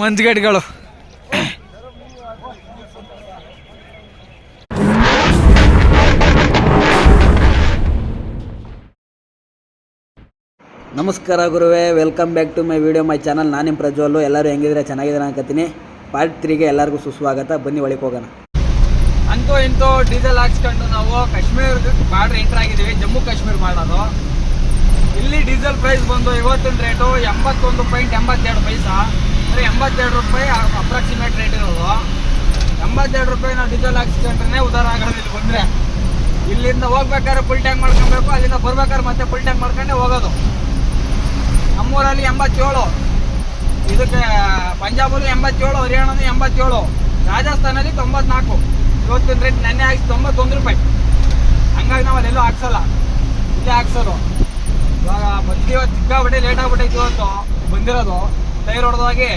ಮಂಜುಗಡ್ಡಿಗಳು ನಮಸ್ಕಾರ ಗುರುವೇ, welcome back to my video my channel. ನಾನು ನಿಮ್ಮ ಪ್ರಜ್ವಲ್ಲು. ಎಲ್ಲರೂ ಹೆಂಗಿದ್ರೆ ಚೆನ್ನಾಗಿದ್ರೆ ಅನ್ಕೋತೀನಿ. ಪಾರ್ಟ್ 3ಗೆ ಎಲ್ಲರಿಗೂ ಸುಸ್ವಾಗತ. ಬನ್ನಿ ಒಳಗೆ ಹೋಗೋಣ. ಅಂತೂ ಇಂತೂ ಡೀಸೆಲ್ ಹಾಕ್ಸ್ಕೊಂಡು ನಾವು ಕಾಶ್ಮೀರ ಬಾರ್ಡ್ರ್ ಎಂಟ್ರ್ ಆಗಿದ್ದೀವಿ. ಜಮ್ಮು ಕಾಶ್ಮೀರ ಮಾಡೋದು. ಇಲ್ಲಿ ಡೀಸೆಲ್ ಪ್ರೈಸ್ ಬಂದು ಇವತ್ತಿನ ರೇಟು 81.82 ಪೈಸಾ, ಅಂದರೆ 82 ರೂಪಾಯಿ ಅಪ್ರಾಕ್ಸಿಮೇಟ್ ರೇಟ್ ಇರೋದು. 82 ರೂಪಾಯಿ ನಾವು ಡೀಸೆಲ್ ಹಾಕ್ಸ್ಕೊಂಡ್ರೆ ಉದಾರ ಆಗೋದು. ಇಲ್ಲಿ ಬಂದರೆ ಇಲ್ಲಿಂದ ಹೋಗ್ಬೇಕಾದ್ರೆ ಫುಲ್ ಟ್ಯಾಂಕ್ ಮಾಡ್ಕೊಬೇಕು, ಅಲ್ಲಿಂದ ಬರ್ಬೇಕಾದ್ರೆ ಮತ್ತೆ ಫುಲ್ ಟ್ಯಾಂಕ್ ಮಾಡ್ಕೊಂಡೆ ಹೋಗೋದು. ನಮ್ಮೂರಲ್ಲಿ 87, ಇದಕ್ಕೆ ಪಂಜಾಬಲ್ಲಿ 87, ಹರಿಯಾಣದಲ್ಲಿ 87, ರಾಜಸ್ಥಾನಲ್ಲಿ 94. ಇವತ್ತಿನ ರೇಟ್ ನೆನ್ನೆ ಹಾಕಿ 91 ರೂಪಾಯಿ. ಹಂಗಾಗಿ ನಾವು ಅಲ್ಲೆಲ್ಲೂ ಹಾಕ್ಸಲ್ಲ, ಇಲ್ಲೇ ಹಾಕ್ಸೋದು. ಇವಾಗ ಬಂದಿವ ಸಿಕ್ಕಾಬಿಟ್ಟೆ ಲೇಟ್ ಆಗ್ಬಿಟ್ಟೈತಿ ಇವತ್ತು ಬಂದಿರೋದು. ಟೈರ್ ಹೊಡೆದೋಗಿ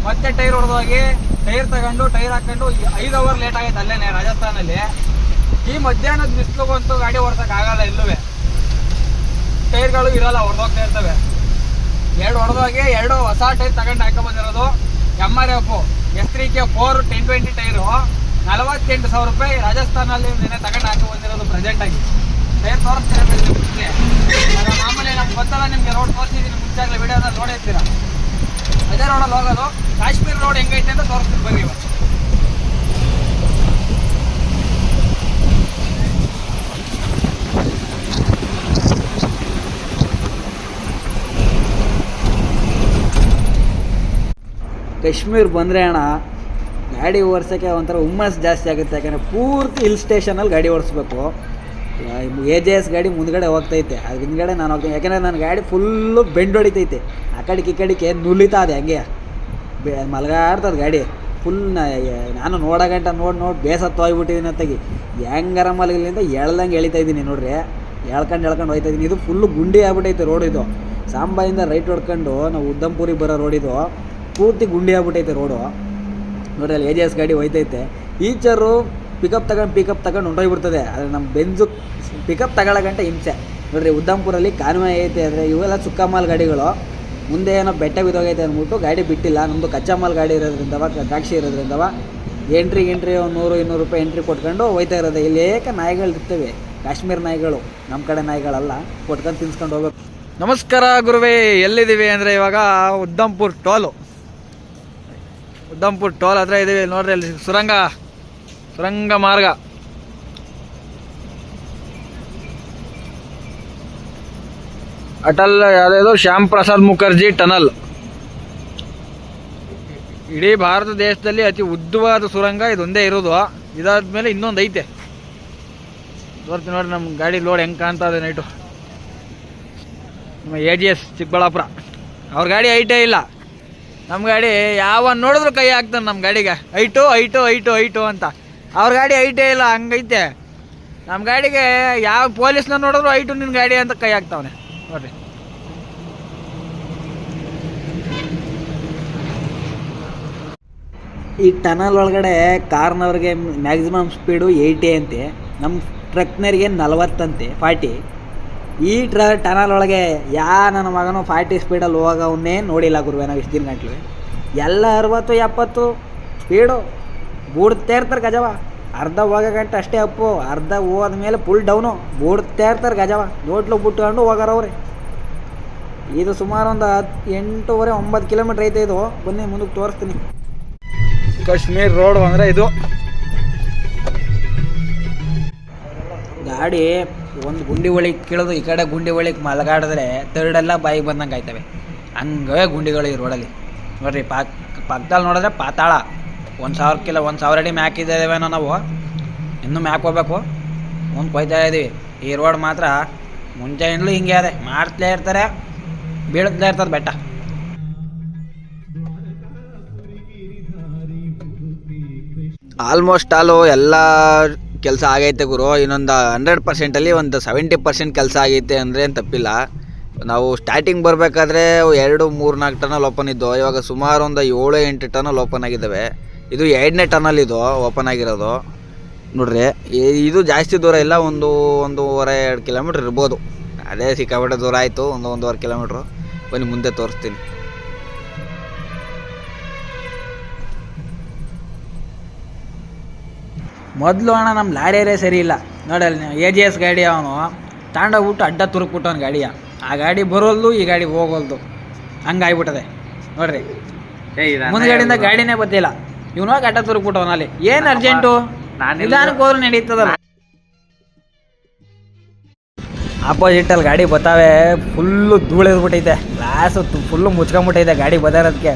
ಮತ್ತೆ ಟೈರ್ ಹೊಡೆದೋಗಿ ಟೈರ್ ತಗೊಂಡು ಟೈರ್ ಹಾಕೊಂಡು 5 ಅವರ್ ಲೇಟ್ ಆಗೈತೆ ಅಲ್ಲೇನೆ ರಾಜಸ್ಥಾನಲ್ಲಿ. ಈ ಮಧ್ಯಾಹ್ನದ ಬಿಸಿಲು ಬಂತು, ಗಾಡಿ ಓಡ್ಸೋಕ್ಕಾಗಲ್ಲ. ಎಲ್ಲೂ ಟೈರ್ಗಳು ಇರೋಲ್ಲ, ಹೊಡೆದೋಗ್ತಾ ಇರ್ತವೆ. 2 ಹೊಡೆದೋಗಿ 2 ಹೊಸ ಟೈರ್ ತಗೊಂಡು ಹಾಕೊಂಡ್ಬಂದಿರೋದು. MRF S3K 4 1020 ಟೈರು 48,000 ರೂಪಾಯಿ ರಾಜಸ್ಥಾನಲ್ಲಿ ನೆನೆ ತಗೊಂಡು ಹಾಕೊಂಡ್ಬಂದಿರೋದು ಪ್ರೆಸೆಂಟಾಗಿ. ಟೈರ್ ತೋರಿಸ್ತೀರಾ ಮಾಮೂಲಿ ನಮ್ಗೆ ಗೊತ್ತಲ್ಲ, ನಿಮಗೆ ರೋಡ್ ತೋರಿಸಿದ್ದೀನಿ ಮುಂಚಾಗಲೇ ವಿಡಿಯೋದಲ್ಲಿ ನೋಡಿರ್ತೀರ. ಅದೇ ರೋಡಲ್ಲಿ ಹೋಗೋದು. ಕಾಶ್ಮೀರ ರೋಡ್ ಹೆಂಗೈತೆ ಅಂತ ತೋರಿಸ್ತೀನಿ ಬನ್ನಿ. ಇವತ್ತು ಕಾಶ್ಮೀರ ಬಂದರೆ ಅಣ್ಣ ಗಾಡಿ ಓಡಿಸೋಕ್ಕೆ ಒಂಥರ ಹುಮ್ಮಸ್ ಜಾಸ್ತಿ ಆಗುತ್ತೆ. ಯಾಕಂದರೆ ಪೂರ್ತಿ ಹಿಲ್ ಸ್ಟೇಷನಲ್ಲಿ ಗಾಡಿ ಓಡಿಸ್ಬೇಕು. AJS ಗಾಡಿ ಮುಂದ್ಗಡೆ ಹೋಗ್ತೈತೆ, ಅದು ಹಿಂದ್ಗಡೆ ನಾನು ಹೋಗ್ತೀನಿ. ಯಾಕೆಂದರೆ ನನ್ನ ಗಾಡಿ ಫುಲ್ಲು ಬೆಂಡ್ ಹೊಡಿತೈತೆ, ಆ ಕಡೆಗೆ ಈ ಕಡೆಗೆ ನುಲಿತಾ ಇದೆ. ಹಂಗೆ ಮಲಗಾಡ್ತದೆ ಗಾಡಿ ಫುಲ್. ನಾನು ನೋಡೋಗಂಟ ನೋಡಿ ಬೇಸತ್ತು ಹೋಗ್ಬಿಟ್ಟಿದ್ದೀನಿ ಅಂತಾಗಿ ಹೆಂಗಾರ ಮಲಗಿಲಿಂದ ಎಳ್ದಂಗೆ ಎಳಿತಾ ಇದ್ದೀನಿ ನೋಡ್ರಿ. ಎಳ್ಕೊಂಡು ಹೋಗ್ತಾ ಇದ್ದೀನಿ. ಇದು ಫುಲ್ಲು ಗುಂಡಿ ಆಗ್ಬಿಟ್ಟೈತೆ ರೋಡ್. ಇದು ಸಾಂಬಾಯಿಂದ ರೈಟ್ ಹೊಡ್ಕೊಂಡು ನಾವು ಉದ್ದಂಪುರಿಗೆ ಬರೋ ರೋಡ್. ಇದು ಪೂರ್ತಿ ಗುಂಡಿ ಆಗ್ಬಿಟ್ಟೈತೆ ರೋಡು ನೋಡ್ರಿ. ಅಲ್ಲಿ AJS ಗಾಡಿ ಹೋಯ್ತೈತೆ. ಈಚರು ಪಿಕಪ್ ತಗೊಂಡು ಹೊಂಟೋಗ್ಬಿಡ್ತದೆ. ಆದರೆ ನಮ್ಮ ಬೆಂಜು ಪಿಕಪ್ ತಗೊಳ್ಳೋಗಂಟ ಹಿಂಸೆ ನೋಡಿರಿ. ಉದ್ದಂಪುರಲ್ಲಿ ಕಾನ್ವಾಯ್ ಐತೆ, ಆದರೆ ಇವೆಲ್ಲ ಸುಕ್ಕಮಾಲ್ ಗಾಡಿಗಳು. ಮುಂದೆ ಏನೋ ಬೆಟ್ಟ ಬಿದ್ದೋಗೈತೆ ಅಂದ್ಬಿಟ್ಟು ಗಾಡಿ ಬಿಟ್ಟಿಲ್ಲ. ನಮ್ಮದು ಕಚ್ಚಾ ಮಾಲ್ ಗಾಡಿ ಇರೋದ್ರಿಂದವ, ದ್ರಾಕ್ಷಿ ಇರೋದ್ರಿಂದವ ಎಂಟ್ರಿ 100-200 ರೂಪಾಯಿ ಎಂಟ್ರಿ ಕೊಟ್ಕೊಂಡು ಹೋಯ್ತಾ ಇರೋದು. ಇಲ್ಲಿ ಏಕ ನಾಯಿಗಳು ಇರ್ತವೆ, ಕಾಶ್ಮೀರ ನಾಯಿಗಳು, ನಮ್ಮ ಕಡೆ ನಾಯಿಗಳಲ್ಲ. ಕೊಟ್ಕೊಂಡು ತಿನ್ಸ್ಕೊಂಡು ಹೋಗ್ಬೇಕು. ನಮಸ್ಕಾರ ಗುರುವೇ, ಎಲ್ಲಿದ್ದೀವಿ ಅಂದರೆ ಇವಾಗ ಉದ್ದಂಪುರ್ ಟೋಲ್ ಹತ್ರ ಇದ್ದೀವಿ ನೋಡ್ರಿ. ಅಲ್ಲಿ ಸುರಂಗ ಮಾರ್ಗ. ಅಟಲ್ ಯಾವುದಾದ್ರು ಶ್ಯಾಮ್ ಪ್ರಸಾದ್ ಮುಖರ್ಜಿ ಟನಲ್. ಇಡೀ ಭಾರತ ದೇಶದಲ್ಲಿ ಅತಿ ಉದ್ದವಾದ ಸುರಂಗ ಇದೊಂದೇ ಇರೋದು. ಇದಾದ್ಮೇಲೆ ಇನ್ನೊಂದು ಐತೆ, ತೋರ್ತೀನಿ ನೋಡ್ರಿ. ನಮ್ಮ ಗಾಡಿ ಲೋಡ್ ಹೆಂಗೆ ಕಾಣ್ತಾ ಇದೆ ನೈಟು. ನಮ್ಮ AJS ಚಿಕ್ಕಬಳ್ಳಾಪುರ. ಅವ್ರ ಗಾಡಿ ಐಟೇ ಇಲ್ಲ, ನಮ್ಮ ಗಾಡಿ ಯಾವ ನೋಡಿದ್ರು ಕೈ ಹಾಕ್ತಾನೆ ನಮ್ಮ ಗಾಡಿಗೆ. ಐಟು ಅಂತ. ಅವ್ರ ಗಾಡಿ ಐಟೇ ಇಲ್ಲ, ಹಂಗೈತೆ. ನಮ್ಮ ಗಾಡಿಗೆ ಯಾವ ಪೊಲೀಸ್ನ ನೋಡಿದ್ರು ಐಟು ನಿನ್ನ ಗಾಡಿ ಅಂತ ಕೈ ಹಾಕ್ತಾವನೆ ನೋಡ್ರಿ. ಈ ಟನಲ್ ಒಳಗಡೆ ಕಾರ್ನವ್ರಿಗೆ ಮ್ಯಾಕ್ಸಿಮಮ್ ಸ್ಪೀಡು 80 ಅಂತೆ, ನಮ್ಮ ಟ್ರಕ್ನರಿಗೆ 40 ಅಂತೆ, 40. ಈ ಟನಲ್ ಒಳಗೆ ನನ್ನ ಮಗನೂ 40 ಸ್ಪೀಡಲ್ಲಿ ಹೋಗೋವನ್ನೇ ನೋಡಿಲ್ಲ ಗುರುವೆ ನಾವು ಇಷ್ಟು ದಿನ ಗಂಟ್ಲು. ಎಲ್ಲ 60-70 ಸ್ಪೀಡು ಬೂಡ್ತಾ ಇರ್ತಾರೆ ಗಜವ. ಅರ್ಧ ಹೋಗೋಗಂಟ ಅಷ್ಟೇ ಅಪ್ಪು, ಅರ್ಧ ಹೋದ್ಮೇಲೆ ಫುಲ್ ಡೌನು ಬೂಡ್ತಾ ಇರ್ತಾರೆ ಗಜವ. ನೋಟ್ಲು ಬಿಟ್ಕೊಂಡು ಹೋಗಾರವ್ರೆ. ಇದು ಸುಮಾರು ಒಂದು 8-9 ಕಿಲೋಮೀಟ್ರ್ ಐತೆ. ಇದು ಬನ್ನಿ ಮುಂದಕ್ಕೆ ತೋರಿಸ್ತೀನಿ. ಕಾಶ್ಮೀರ್ ರೋಡ್ ಅಂದರೆ ಇದು. ಗಾಡಿ ಒಂದು ಗುಂಡಿ ಒಳಗೆ ಕೀಳೋದು, ಈ ಕಡೆ ಗುಂಡಿ ಒಳಗೆ ಮಲಗಾಡಿದ್ರೆ ತರ್ಡೆಲ್ಲ ಬಾಯಿಗೆ ಬಂದಂಗೆ ಆಯ್ತವೆ. ಹಂಗೆ ಗುಂಡಿಗಳು ಈ ರೋಡಲ್ಲಿ ನೋಡ್ರಿ. ಪಕ್ಕದಲ್ಲಿ ನೋಡಿದ್ರೆ ಪಾತಾಳ. 1,000 ಅಡಿ ಮ್ಯಾಕ್ ಇದ್ದೇವೇನೋ ನಾವು. ಇನ್ನೂ ಮ್ಯಾಕ್ ಹೋಗ್ಬೇಕು, ಮುಂದೆ ಕೊಯ್ತಾ ಇದ್ದೀವಿ. ಈ ರೋಡ್ ಮಾತ್ರ ಮುಂಚೆಯಿಂದಲೂ ಹಿಂಗೆ ಅದೇ ಮಾಡ್ತಲೇ ಇರ್ತಾರೆ, ಬೀಳ್ತಲೇ ಇರ್ತದೆ ಬೆಟ್ಟ. ಆಲ್ಮೋಸ್ಟ್ ಎಲ್ಲ ಕೆಲಸ ಆಗೈತೆ ಗುರು. ಇನ್ನೊಂದು 100%ಅಲ್ಲಿ ಒಂದು 70% ಕೆಲಸ ಆಗೈತೆ ಅಂದರೆ ಏನು ತಪ್ಪಿಲ್ಲ. ನಾವು ಸ್ಟಾರ್ಟಿಂಗ್ ಬರಬೇಕಾದ್ರೆ 2-3-4 ಟನಲ್ ಓಪನ್ ಇದ್ದು, ಇವಾಗ ಸುಮಾರು ಒಂದು 7-8 ಟನಲ್ ಓಪನ್ ಆಗಿದ್ದಾವೆ. ಇದು 2ನೇ ಟನಲ್ ಇದು ಓಪನ್ ಆಗಿರೋದು ನೋಡ್ರಿ. ಇದು ಜಾಸ್ತಿ ದೂರ ಇಲ್ಲ, 1.5-2 ಕಿಲೋಮೀಟ್ರ್ ಇರ್ಬೋದು. ಅದೇ ಸಿಕ್ಕಾಪಟ್ಟೆ ದೂರ ಆಯಿತು, 1-1.5 ಕಿಲೋಮೀಟ್ರು. ಬನ್ನಿ ಮುಂದೆ ತೋರಿಸ್ತೀನಿ. ಮೊದಲು ಅಣ್ಣ ನಮ್ಮ ಲಾರಿಯರೇ ಸರಿ ಇಲ್ಲ ನೋಡಲ್ಲಿ. AGS ಗಾಡಿ ಅವನು ತಾಂಡೋಗ್ಬಿಟ್ಟು ಅಡ್ಡ ತುರುಕ್ಬಿಟ್ಟವನು ಗಾಡಿಯ. ಆ ಗಾಡಿ ಬರೋಲ್ದು, ಈ ಗಾಡಿ ಹೋಗೋಲ್ದು, ಹಂಗಾಗ್ಬಿಟ್ಟದೆ ನೋಡ್ರಿ. ಮುಂದ್ಗಡೆಯಿಂದ ಗಾಡಿನೇ ಗೊತ್ತಿಲ್ಲ, ಇವನು ಹೋಗಿ ಅಡ್ಡ ತುರುಕ್ಬಿಟ್ಟವನಲ್ಲಿ. ಏನು ಅರ್ಜೆಂಟು, ನಿಧಾನಕ್ಕೆ ಹೋದ್ರೆ ನಡೀತದಲ್ಲ. ಆಪೋಸಿಟಲ್ಲಿ ಗಾಡಿ ಬರ್ತಾವೆ, ಫುಲ್ಲು ಧೂಳಿದ್ಬಿಟ್ಟೈತೆ, ಗ್ಲಾಸು ಫುಲ್ಲು ಮುಚ್ಕೊಂಬಿಟ್ಟೈತೆ ಗಾಡಿ ಬದಾರೋದಕ್ಕೆ.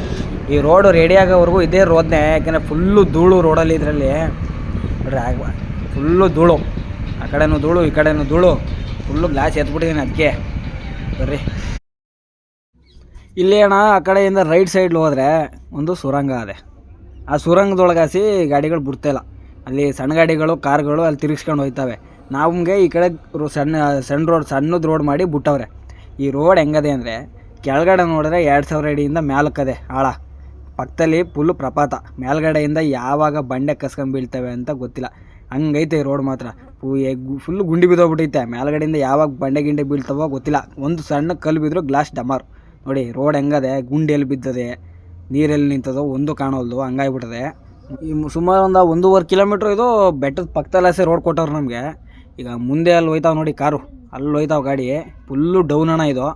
ಈ ರೋಡು ರೆಡಿ ಆಗೋವರೆಗೂ ಇದೇ ರೋದ್ನೆ, ಯಾಕೆಂದರೆ ಫುಲ್ಲು ಧೂಳು ರೋಡಲ್ಲಿ. ಇದರಲ್ಲಿ ನೋಡ್ರಿ ಫುಲ್ಲು ಧೂಳು, ಆ ಕಡೆನೂ ಧೂಳು ಈ ಕಡೆನೂ ಧೂಳು, ಫುಲ್ಲು ಗ್ಲಾಸ್ ಎತ್ಬಿಟ್ಟಿದ್ದೀನಿ ಅದಕ್ಕೆ. ಬರ್ರಿ ಇಲ್ಲಿ ಅಣ್ಣ, ಆ ಕಡೆಯಿಂದ ರೈಟ್ ಸೈಡ್ ಹೋದರೆ ಒಂದು ಸುರಂಗ ಅದೇ. ಆ ಸುರಂಗದೊಳಗಾಸಿ ಗಾಡಿಗಳು ಬಿಡ್ತಾಯಿಲ್ಲ. ಅಲ್ಲಿ ಸಣ್ಣ ಗಾಡಿಗಳು ಕಾರ್ಗಳು ಅಲ್ಲಿ ತಿರುಗಿಸ್ಕೊಂಡು ಹೋಗ್ತವೆ. ನಮಗೆ ಈ ಕಡೆ ಸಣ್ಣದ ರೋಡ್ ಮಾಡಿ ಬಿಟ್ಟವ್ರೆ. ಈ ರೋಡ್ ಹೆಂಗದೆ ಅಂದರೆ, ಕೆಳಗಡೆ ನೋಡಿದ್ರೆ 2000 ಅಡಿಯಿಂದ ಮ್ಯಾಲಕ್ಕದೆ ಆಳ, ಪಕ್ಕದಲ್ಲಿ ಫುಲ್ಲು ಪ್ರಪಾತ. ಮೇಲ್ಗಡೆಯಿಂದ ಯಾವಾಗ ಬಂಡೆ ಕಸ್ಕೊಂಡು ಬೀಳ್ತವೆ ಅಂತ ಗೊತ್ತಿಲ್ಲ, ಹಂಗೈತೆ ಈ ರೋಡ್ ಮಾತ್ರ. ಫುಲ್ಲು ಗುಂಡಿ ಬಿದ್ದೋಗ್ಬಿಟ್ಟೈತೆ. ಮೇಲ್ಗಡೆಯಿಂದ ಯಾವಾಗ ಬಂಡೆ ಗಿಂಡೆ ಬೀಳ್ತವೋ ಗೊತ್ತಿಲ್ಲ. ಒಂದು ಸಣ್ಣ ಕಲ್ಲು ಬಿದ್ದರೂ ಗ್ಲಾಸ್ ಡಮಾರ್. ನೋಡಿ ರೋಡ್ ಹೆಂಗದೆ, ಗುಂಡಿಯಲ್ಲಿ ಬಿದ್ದದೆ, ನೀರಲ್ಲಿ ನಿಂತದೋ ಒಂದು ಕಾಣೋಲ್ದು, ಹಂಗಾಗ್ಬಿಟ್ಟದೆ. ಈ ಸುಮಾರು ಒಂದು 1.5 ಕಿಲೋಮೀಟ್ರ್ ಇದು ಬೆಟ್ಟದ ಪಕ್ಕದಲ್ಲೇ ರೋಡ್ ಕೊಟ್ಟವ್ರು ನಮಗೆ. ಈಗ ಮುಂದೆ ಅಲ್ಲಿ ಹೋಯ್ತಾವೆ ನೋಡಿ ಕಾರು, ಅಲ್ಲಿ ಹೋಯ್ತಾವೆ ಗಾಡಿ, ಫುಲ್ಲು ಡೌನ್ ಅಣ್ಣ ಇದು.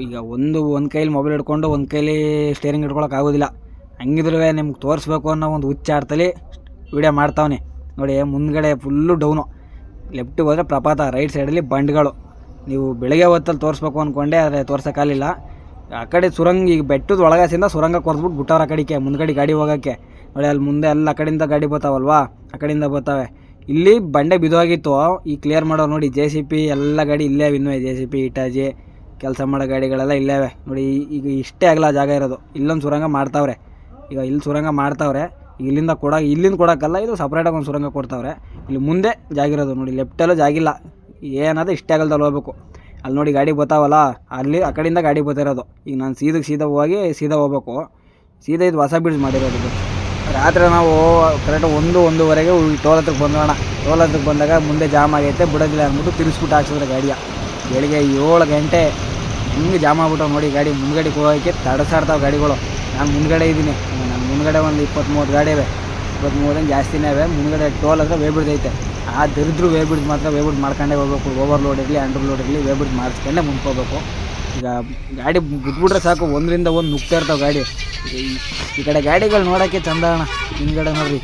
ಈಗ ಒಂದು ಕೈಲಿ ಮೊಬೈಲ್ ಹಿಡ್ಕೊಂಡು ಒಂದು ಕೈಲಿ ಸ್ಟೇರಿಂಗ್ ಹಿಡ್ಕೊಳಕ್ಕಾಗೋದಿಲ್ಲ. ಹಂಗಿದ್ರೂ ನಿಮ್ಗೆ ತೋರಿಸ್ಬೇಕು ಅನ್ನೋ ಒಂದು ಹುಚ್ಚಾಡ್ತಲಿ ವೀಡಿಯೋ ಮಾಡ್ತಾವನೆ ನೋಡಿ. ಮುಂದ್ಗಡೆ ಫುಲ್ಲು ಡೌನು, ಲೆಫ್ಟಿಗೆ ಹೋದರೆ ಪ್ರಪಾತ, ರೈಟ್ ಸೈಡಲ್ಲಿ ಬಂಡ್ಗಳು. ನೀವು ಬೆಳಗ್ಗೆ ಹೊತ್ತಲ್ಲಿ ತೋರಿಸ್ಬೇಕು ಅಂದ್ಕೊಂಡೆ, ಆದರೆ ತೋರ್ಸೋಕ್ಕಾಗಲಿಲ್ಲ. ಆ ಕಡೆ ಸುರಂಗ, ಈಗ ಬೆಟ್ಟದ ಒಳಗಾಸಿಂದ ಸುರಂಗ ಕೊರ್ದ್ಬಿಟ್ಟು ಬಿಟ್ಟವ್ರು ಆ ಕಡೆಗೆ, ಮುಂದ್ಗಡೆ ಗಾಡಿ ಹೋಗೋಕ್ಕೆ ನೋಡಿ. ಅಲ್ಲಿ ಮುಂದೆ ಎಲ್ಲ ಆ ಕಡೆಯಿಂದ ಗಾಡಿ ಬರ್ತಾವಲ್ವಾ, ಆ ಕಡೆಯಿಂದ ಬರ್ತಾವೆ. ಇಲ್ಲಿ ಬಂಡೆ ಬಿದ್ದೋಗಿತ್ತು, ಈ ಕ್ಲಿಯರ್ ಮಾಡೋರು ನೋಡಿ. JCP ಎಲ್ಲ ಗಾಡಿ ಇಲ್ಲೇ ಇನ್ನೂ JCP, ಇಟಾಜಿ ಕೆಲಸ ಮಾಡೋ ಗಾಡಿಗಳೆಲ್ಲ ಇಲ್ಲೇವೆ ನೋಡಿ. ಈಗ ಇಷ್ಟೇ ಆಗಲ್ಲ ಜಾಗ ಇರೋದು, ಇಲ್ಲೊಂದು ಸುರಂಗ ಮಾಡ್ತಾವ್ರೆ. ಈಗ ಇಲ್ಲಿ ಸುರಂಗ ಮಾಡ್ತಾವ್ರೆ, ಇಲ್ಲಿಂದ ಕೊಡೋಕ್ಕಲ್ಲ, ಇದು ಸಪ್ರೇಟಾಗಿ ಒಂದು ಸುರಂಗ ಕೊಡ್ತಾವ್ರೆ. ಇಲ್ಲಿ ಮುಂದೆ ಜಾಗಿರೋದು ನೋಡಿ, ಲೆಫ್ಟಲ್ಲೂ ಜಾಗಿಲ್ಲ, ಏನಾದರೂ ಇಷ್ಟೇ ಆಗಲ್ದಲ್ಲಿ ಹೋಗ್ಬೇಕು. ಅಲ್ಲಿ ನೋಡಿ ಗಾಡಿ ಬರ್ತಾವಲ್ಲ, ಅಲ್ಲಿ ಆ ಕಡೆಯಿಂದ ಗಾಡಿ ಬರ್ತಿರೋದು. ಈಗ ನಾನು ಸೀದಾ ಹೋಗ್ಬೇಕು. ಸೀದಾ ಇದು ಹೊಸ ಬ್ರಿಡ್ಜ್ ಮಾಡಿರೋದು. ರಾತ್ರಿ ನಾವು ಕರೆಕ್ಟಾಗಿ 1-1:30ಗೆ ಟೋಲ್ ಹತ್ರಕ್ಕೆ ಬಂದೋಣ. ಟೋಲ್ ಹತ್ರಕ್ಕೆ ಬಂದಾಗ ಮುಂದೆ ಜಾಮ್ ಆಗೈತೆ, ಬಿಡೋದಿಲ್ಲ ಅಂದ್ಬಿಟ್ಟು ತಿರ್ಗಿಸ್ಬಿಟ್ಟು ಹಾಕ್ಸಿದ್ರೆ ಗಾಡಿಯ. ಬೆಳಿಗ್ಗೆ 7 ಗಂಟೆ ಹಿಂಗೆ ಜಾಮ್ ಆಗ್ಬಿಟ್ಟು ನೋಡಿ. ಗಾಡಿ ಮುಂದ್ಗಡೆ ಹೋಗೋಕ್ಕೆ ತಡಸಾಡ್ತಾವೆ ಗಾಡಿಗಳು. ನಾನು ಮುಂದ್ಗಡೆ ಇದ್ದೀನಿ, ನಾನು ಮುಂದ್ಗಡೆ ಒಂದು 20-30 ಗಾಡಿ ಇವೆ, 23 ಜಾಸ್ತಿನೇ ಇವೆ. ಮುಂದ್ಗಡೆ ಟೋಲ್ ಹತ್ರ ವೇಬ್ರಿಡ್ಜ್ ಐತೆ. ಆ ದರಿದ್ರು ವೇಬ್ರಿಡ್ಜ್ ಮಾತ್ರ ವೇಬ್ರಿಡ್ಜ್ ಮಾಡ್ಕೊಂಡೇ ಹೋಗ್ಬೇಕು. ಓವರ್ಲೋಡ್ ಇರಲಿ ಅಂಡರ್ಲೋಡ್ ಇರಲಿ ವೇಬ್ರಿಡ್ಜ್ ಮಾಡಿಸ್ಕೊಂಡೇ ಮುಂದ್ಕೋಬೇಕು. ಈಗ ಗಾಡಿ ಬಿಟ್ಬಿಟ್ರೆ ಸಾಕು, ಒಂದರಿಂದ ಒಂದು ನುಗ್ತಾ ಇರ್ತಾವೆ ಗಾಡಿ. ಈ ಕಡೆ ಗಾಡಿಗಳು ನೋಡೋಕ್ಕೆ ಚಂದ ಅಣ್ಣ. ಹಿಂದ್ಗಡೆ ನೋಡ್ರಿ,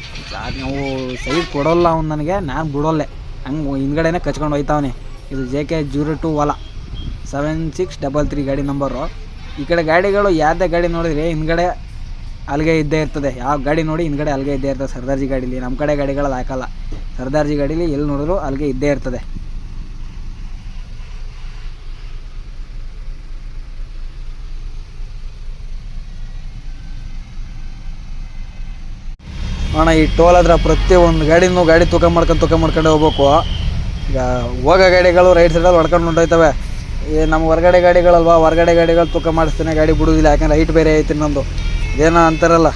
ನಾವು ಸೈಡ್ ಕೊಡೋಲ್ಲ ಅವ್ನು ನನಗೆ, ನಾನು ಬಿಡೋಲ್ಲೆ, ಹಂಗೆ ಹಿಂದ್ಗಡೆನೇ ಕಚ್ಕೊಂಡು ಹೋಯ್ತಾವನೆ. ಇದು JK02 ವಾಲಾ 7633 ಗಾಡಿ ನಂಬರು. ಈ ಕಡೆ ಗಾಡಿಗಳು ಯಾವುದೇ ಗಾಡಿ ನೋಡಿದ್ರೆ ಹಿಂದ್ಗಡೆ ಅಲ್ಲಿಗೆ ಇದ್ದೇ ಇರ್ತದೆ. ಯಾವ ಗಾಡಿ ನೋಡಿ ಹಿಂದ್ಗಡೆ ಅಲ್ಲಿಗೆ ಇದ್ದೇ ಇರ್ತದೆ. ಸರ್ದಾರ್ಜಿ ಗಾಡೀಲಿ, ನಮ್ಮ ಕಡೆ ಗಾಡಿಗಳಲ್ಲಿ ಹಾಕಲ್ಲ. ಸರ್ದಾರ್ಜಿ ಗಾಡೀಲಿ ಎಲ್ಲಿ ನೋಡಿದ್ರು ಅಲ್ಲಿಗೆ ಇದ್ದೇ ಇರ್ತದೆ. ಅಣ್ಣ ಈ ಟೋಲ್ ಹತ್ರ ಪ್ರತಿಯೊಂದು ಗಾಡಿ ತೂಕ ಮಾಡ್ಕೊಂಡು ಹೋಗ್ಬೇಕು. ಈಗ ಹೋಗೋ ಗಾಡಿಗಳು ರೈಟ್ ಸೈಡಲ್ಲಿ ಹೊಡ್ಕೊಂಡು ಹೊಂಟೋಯ್ತವೆ. ನಮ್ಮ ಹೊರಗಡೆ ಗಾಡಿಗಳು ತೂಕ ಮಾಡಿಸ್ತಾನೆ, ಗಾಡಿ ಬಿಡೋದಿಲ್ಲ. ಯಾಕಂದ್ರೆ ಹೈಟ್ ಬೇರೆ ಐತೆ ಇನ್ನೊಂದು, ಏನೋ ಅಂತಾರಲ್ಲ,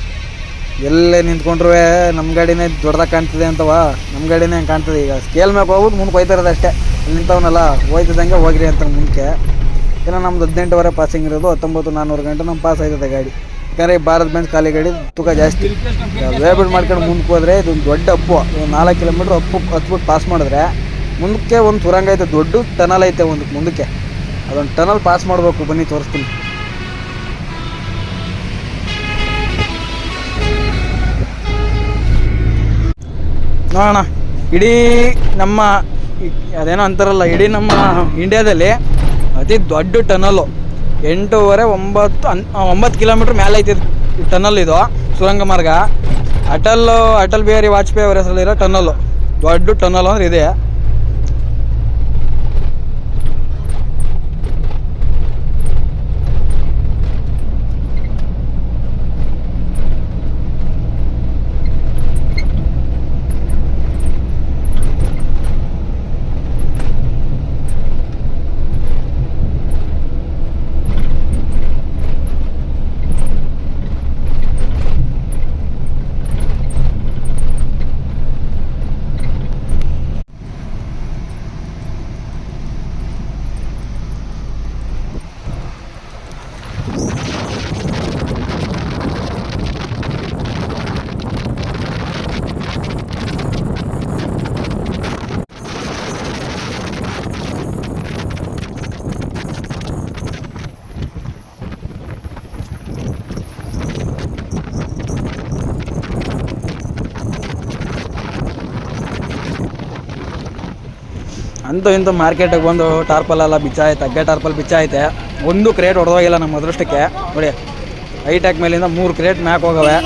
ಎಲ್ಲೇ ನಿಂತ್ಕೊಂಡ್ರೂ ನಮ್ಮ ಗಾಡಿನೇ ದೊಡ್ಡದಾಗಿ ಕಾಣ್ತದೆ ಅಂತವ, ನಮ್ಮ ಗಾಡಿನೇ ಹಂಗೆ ಕಾಣ್ತದೆ. ಈಗ ಸ್ಕೇಲ್ ಮ್ಯಾಪ್ ಹೋಗ್ಬಿಟ್ಟು ಮುಂದೆ ಹೋಯ್ತಿರೋದು ಅಷ್ಟೇ. ಅಲ್ಲಿ ನಿಂತವನಲ್ಲ, ಹೋಯ್ತದಂಗೆ ಹೋಗ್ರಿ ಅಂತ ಮುಂದಕ್ಕೆ. ಏನೋ ನಮ್ದು 18 ಪಾಸಿಂಗ್ ಇರೋದು, 19-400 ಗಂಟೆ ನಮ್ಮ ಪಾಸ್ ಆಯ್ತದೆ ಗಾಡಿ. ಯಾಕಂದರೆ ಭಾರತ್ ಬೆಂಜ್ ಖಾಲಿ ಗಾಡಿ ತೂಕ ಜಾಸ್ತಿ. ವೇಬಿಡ್ ಮಾಡ್ಕೊಂಡು ಮುಂದಕ್ಕೆ ಹೋದರೆ ಇದು ದೊಡ್ಡ ಅಪ್ಪು, 4 ಕಿಲೋಮೀಟ್ರ್ ಹತ್ಬಿಟ್ಟು ಪಾಸ್ ಮಾಡಿದ್ರೆ ಮುಂದಕ್ಕೆ ಒಂದು ಸುರಂಗ ಐತೆ, ದೊಡ್ಡ ಟನಲ್ ಐತೆ ಒಂದು ಮುಂದಕ್ಕೆ. ಅದೊಂದು ಟನಲ್ ಪಾಸ್ ಮಾಡಬೇಕು. ಬನ್ನಿ ತೋರಿಸ್ತೀನಿ. ನೋಡೋಣ, ಇಡೀ ನಮ್ಮ ಅದೇನೋ ಅಂತಾರಲ್ಲ, ಇಡೀ ನಮ್ಮ ಇಂಡಿಯಾದಲ್ಲಿ ಅತಿ ದೊಡ್ಡ ಟನಲ್ಲು. 8-9 ಕಿಲೋಮೀಟ್ರ್ ಮೇಲೆ ಐತಿ ಟನಲ್. ಇದು ಸುರಂಗ ಮಾರ್ಗ. ಅಟಲ್ ಬಿಹಾರಿ ವಾಜಪೇಯಿ ಅವರ ಹೆಸರಲ್ಲಿರೋ ಟನಲ್ಲು, ದೊಡ್ಡ ಟನಲ್ ಅಂದ್ರೆ ಇದೆ. ಅಂತೂ ಇಂತೂ ಮಾರ್ಕೆಟಿಗೆ ಬಂದು ಟಾರ್ಪಲೆಲ್ಲ ಬಿಚ್ಚಾಯ್ತು, ಅಗ್ಗೆ ಟಾರ್ಪಲ್ ಬಿಚ್ಚಾಯ್ತೆ. ಒಂದು ಕ್ರೇಟ್ ಹೊಡೆದೋಗಿಲ್ಲ ನಮ್ಮ ಅದೃಷ್ಟಕ್ಕೆ. ನೋಡಿ ಹೈಟ್ಯಾಕ್ ಮೇಲಿಂದ 3 ಕ್ರೇಟ್ ಮ್ಯಾಕ್ ಹೋಗವೆ.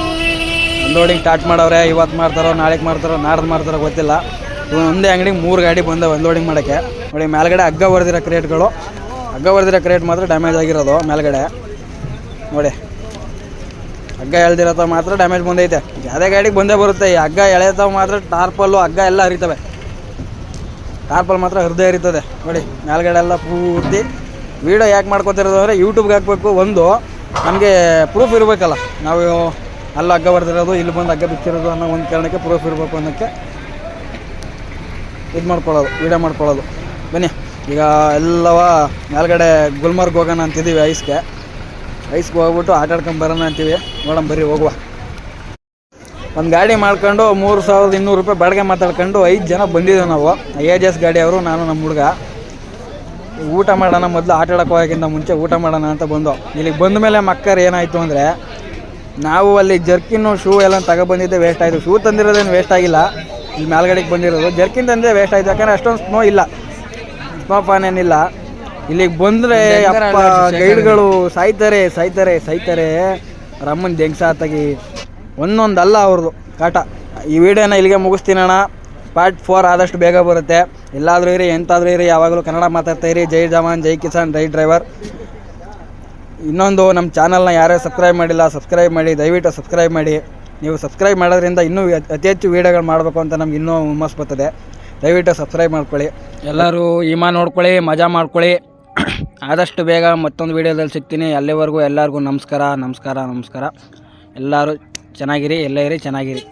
ಅನ್ಲೋಡಿಂಗ್ ಸ್ಟಾರ್ಟ್ ಮಾಡವ್ರೆ. ಇವತ್ತು ಮಾಡ್ತಾರೋ ನಾಳೆಗೆ ಮಾಡ್ತಾರೋ ನಾಡ್ದು ಮಾಡ್ತಾರೋ ಗೊತ್ತಿಲ್ಲ. ಒಂದೇ ಅಂಗಡಿಗೆ 3 ಗಾಡಿ ಬಂದವೆ ಅನ್ಲೋಡಿಂಗ್ ಮಾಡೋಕ್ಕೆ. ನೋಡಿ ಮೇಲ್ಗಡೆ ಹಗ್ಗ ಹೊಡೆದಿರೋ ಕ್ರೇಟ್ಗಳು, ಹಗ್ಗ ಹೊಡೆದಿರೋ ಕ್ರೇಟ್ ಮಾತ್ರ ಡ್ಯಾಮೇಜ್ ಆಗಿರೋದು ಮೇಲ್ಗಡೆ. ನೋಡಿ ಹಗ್ಗ ಎಳ್ದಿರತ್ತವ ಮಾತ್ರ ಡ್ಯಾಮೇಜ್ ಬಂದೈತೆ. ಯಾವುದೇ ಗಾಡಿಗೆ ಬಂದೇ ಬರುತ್ತೆ. ಈ ಹಗ್ಗ ಎಳೆತಾವ ಮಾತ್ರ ಟಾರ್ಪಲ್ಲು ಹಗ್ಗ ಎಲ್ಲ ಹರಿತವೆ. ಟಾರ್ಪಲ್ ಮಾತ್ರ ಹೃದಯ ಇರ್ತದೆ. ನೋಡಿ ಮೇಲ್ಗಡೆ ಎಲ್ಲ ಪೂರ್ತಿ. ವೀಡಿಯೋ ಯಾಕೆ ಮಾಡ್ಕೊತಿರೋದು ಅಂದರೆ ಯೂಟ್ಯೂಬ್ಗೆ ಹಾಕಬೇಕು. ಒಂದು ನಮಗೆ ಪ್ರೂಫ್ ಇರಬೇಕಲ್ಲ, ನಾವು ಅಲ್ಲಿ ಹಗ್ಗ ಹೊಡೆದಿರೋದು ಇಲ್ಲಿ ಬಂದು ಹಗ್ಗ ಬಿಚ್ಚಿರೋದು ಅನ್ನೋ ಒಂದು ಕಾರಣಕ್ಕೆ ಪ್ರೂಫ್ ಇರಬೇಕು ಅನ್ನೋಕ್ಕೆ ಇದು ಮಾಡ್ಕೊಳ್ಳೋದು, ವೀಡಿಯೋ ಮಾಡ್ಕೊಳ್ಳೋದು. ಬನ್ನಿ ಈಗ ಎಲ್ಲವ ಮೇಲ್ಗಡೆ ಗುಲ್ಮರ್ಗ್ ಹೋಗೋಣ ಅಂತಿದ್ದೀವಿ. ಐಸ್ಗೆ ಹೋಗ್ಬಿಟ್ಟು ಆಟ ಆಡ್ಕೊಂಬರೋಣ ಅಂತೀವಿ. ನೋಡೋಣ ಬರ್ರಿ ಹೋಗುವ. ಒಂದು ಗಾಡಿ ಮಾಡ್ಕೊಂಡು 3200 ರೂಪಾಯಿ ಬಾಡಿಗೆ ಮಾತಾಡ್ಕೊಂಡು 5 ಜನ ಬಂದಿದ್ದೇವೆ ನಾವು. AJS ಗಾಡಿ ಅವರು, ನಾನು ನಮ್ಮ ಹುಡುಗ. ಊಟ ಮಾಡೋಣ, ಮೊದಲು ಆಟ ಆಡೋಕೆ ಹೋಗೋಕ್ಕಿಂತ ಮುಂಚೆ ಊಟ ಮಾಡೋಣ ಅಂತ ಬಂದು ಇಲ್ಲಿಗೆ ಬಂದ ಮೇಲೆ ಮಕ್ಕರ್ ಏನಾಯಿತು ಅಂದರೆ, ನಾವು ಅಲ್ಲಿ ಜರ್ಕಿನ್ನು ಶೂ ಎಲ್ಲ ತಗೊಬಂದಿದ್ದೆ ವೇಸ್ಟ್ ಆಯಿತು. ಶೂ ತಂದಿರೋದೇನು ವೇಸ್ಟ್ ಆಗಿಲ್ಲ, ಇಲ್ಲಿ ಮೇಲ್ಗಡೆಗೆ ಬಂದಿರೋದು. ಜರ್ಕಿನ್ ತಂದೆ ವೇಸ್ಟ್ ಆಯಿತು, ಯಾಕಂದರೆ ಅಷ್ಟೊಂದು ಸ್ನೋ ಇಲ್ಲ, ಸ್ನೋ ಫಾನ್ ಏನಿಲ್ಲ. ಇಲ್ಲಿಗೆ ಬಂದರೆ ಅಪ್ಪ ಗೈಡ್ಗಳು ಸಾಯ್ತಾರೆ. ರಮ್ಮನ್ ಜಂಗ್ಸಾತಾಗಿ ಒಂದೊಂದಲ್ಲ ಅವ್ರದ್ದು ಕಾಟ. ಈ ವಿಡಿಯೋನ ಇಲ್ಲಿಗೆ ಮುಗಿಸ್ತೀನಣ್ಣ. ಪಾರ್ಟ್ 4 ಆದಷ್ಟು ಬೇಗ ಬರುತ್ತೆ. ಎಲ್ಲಾದರೂ ಇರಿ, ಎಂತಾದರೂ ಇರಿ, ಯಾವಾಗಲೂ ಕನ್ನಡ ಮಾತಾಡ್ತಾ ಇರಿ. ಜೈ ಜವಾನ್ ಜೈ ಕಿಸಾನ್ ಜೈ ಡ್ರೈವರ್. ಇನ್ನೊಂದು, ನಮ್ಮ ಚಾನಲ್ನ ಯಾರೇ ಸಬ್ಸ್ಕ್ರೈಬ್ ಮಾಡಿಲ್ಲ ಸಬ್ಸ್ಕ್ರೈಬ್ ಮಾಡಿ, ದಯವಿಟ್ಟು ಸಬ್ಸ್ಕ್ರೈಬ್ ಮಾಡಿ. ನೀವು ಸಬ್ಸ್ಕ್ರೈಬ್ ಮಾಡೋದ್ರಿಂದ ಇನ್ನೂ ಅತಿ ಹೆಚ್ಚು ವೀಡಿಯೋಗಳು ಮಾಡಬೇಕು ಅಂತ ನಮ್ಗೆ ಇನ್ನೂ ಹುಮ್ಮಸ್ ಬರ್ತದೆ. ದಯವಿಟ್ಟು ಸಬ್ಸ್ಕ್ರೈಬ್ ಮಾಡ್ಕೊಳ್ಳಿ. ಎಲ್ಲರೂ ಈಮಾ ನೋಡ್ಕೊಳ್ಳಿ, ಮಜಾ ಮಾಡ್ಕೊಳ್ಳಿ. ಆದಷ್ಟು ಬೇಗ ಮತ್ತೊಂದು ವೀಡಿಯೋದಲ್ಲಿ ಸಿಗ್ತೀನಿ. ಅಲ್ಲಿವರೆಗೂ ಎಲ್ಲರಿಗೂ ನಮಸ್ಕಾರ. ಎಲ್ಲರೂ ಚೆನ್ನಾಗಿರಿ, ಎಲ್ಲೇ ಇರಿ ಚೆನ್ನಾಗಿರಿ.